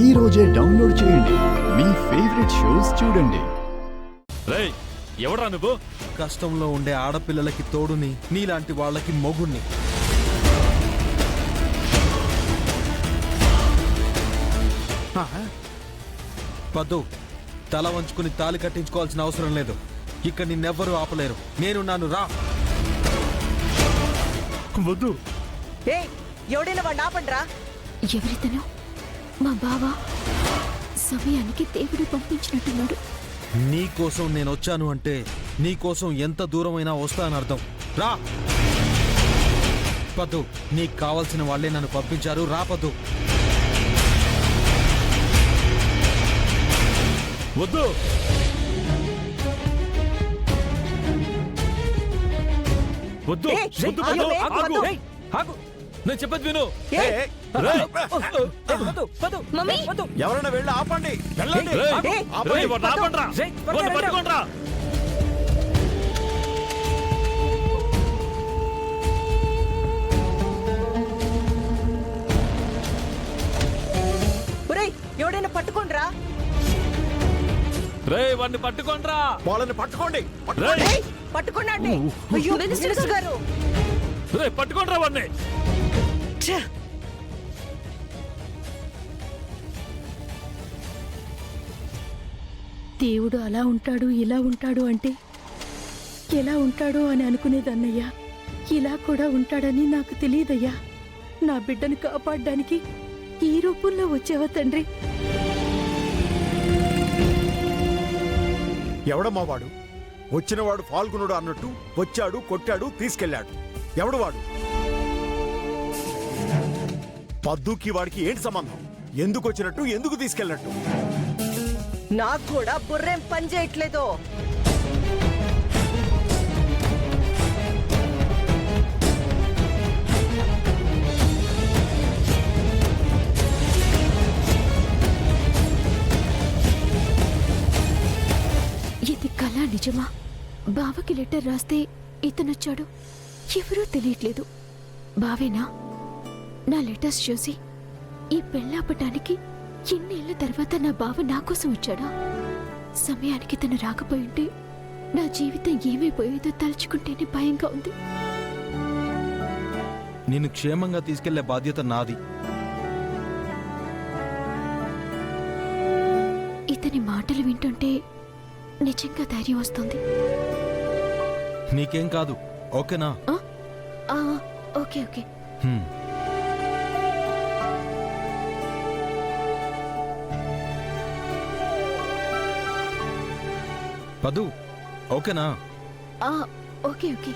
ఈ రోజే డౌన్లోడ్ చేయండి. మీ ఫేవరెట్ షోస్ చూడండి. రేయ్, ఎవడ్రా నువ్వు? కష్టంలో ఉండే ఆడపిల్లలకి తోడుని, నీలాంటి వాళ్ళకి మొగుణ్ణి. పద్దు, తల వంచుకుని తాలి కట్టించుకోవాల్సిన అవసరం లేదు. ఇక్కడ నిన్నెవ్వరూ ఆపలేరు. నేనున్నాను, రా. వద్దు. ఎవడైనా వాడిని ఆపండ్రా. ఎవరితను? మా బావ సమయానికి దేవుడు పంపించినట్టున్నాడు. నీకోసం నేను వచ్చాను అంటే నీకోసం ఎంత దూరమైనా వస్తానర్థం. రా పద్దు, నీకు కావాల్సిన వాళ్ళే నన్ను పంపించారు. రా పద్దు. వద్దు. వద్దు. వద్దు పద్దు, ఆగు. ఆగు. నేను చెప్పేది విను. మమ్మీ, ఎవరైనా వెళ్ళి ఆపండి. వెళ్ళండి. పట్టుకోండ్రా. ఎవడైనా పట్టుకోండ్రా. రే, వాడిని పట్టుకోండ్రా. వాళ్ళని పట్టుకోండి. పట్టుకోండి. అయ్యో మినిస్టర్ గారు. రే, పట్టుకోండ్రా వాడిని. దేవుడు అలా ఉంటాడు ఇలా ఉంటాడు అంటే ఎలా ఉంటాడో అని అనుకునేదన్నయ్యా. ఇలా కూడా ఉంటాడని నాకు తెలియదయ్యా. నా బిడ్డను కాపాడడానికి ఈ రూపంలో వచ్చావా తండ్రి? ఎవడమ్మా వాడు? వచ్చినవాడు ఫాల్గునుడు అన్నట్టు వచ్చాడు, కొట్టాడు, తీసుకెళ్లాడు. ఎవడు వాడు? పద్దుకి వాడికి ఏంటి సంబంధం? ఎందుకు వచ్చినట్టు, ఎందుకు తీసుకెళ్ళినట్టు? నాకు కూడా బుర్రేం పని చేయట్లేదు. ఇది కళ నిజమా? బావకి లెటర్ రాస్తే ఇతనొచ్చాడు. ఎవరూ తెలియట్లేదు. బావేనా? నా లెటర్స్ చూసి ఈ పెళ్ళాపటానికి ఎన్నేళ్ల తర్వాత నా బావ నా కోసం వచ్చాడా? సమయానికి తను రాకపోయింటే నా జీవితం ఏమైపోయేదో తలుచుకుంటేనే భయంగా ఉంది. నిన్ను క్షేమంగా తీసుకెళ్లే బాధ్యత నాది. ఇతని మాటలు వింటుంటే నిజంగా ధైర్యం వస్తుంది. నీకేం కాదు, ఓకేనా? Okay okay. పదు, ఓకేనా? Okay okay.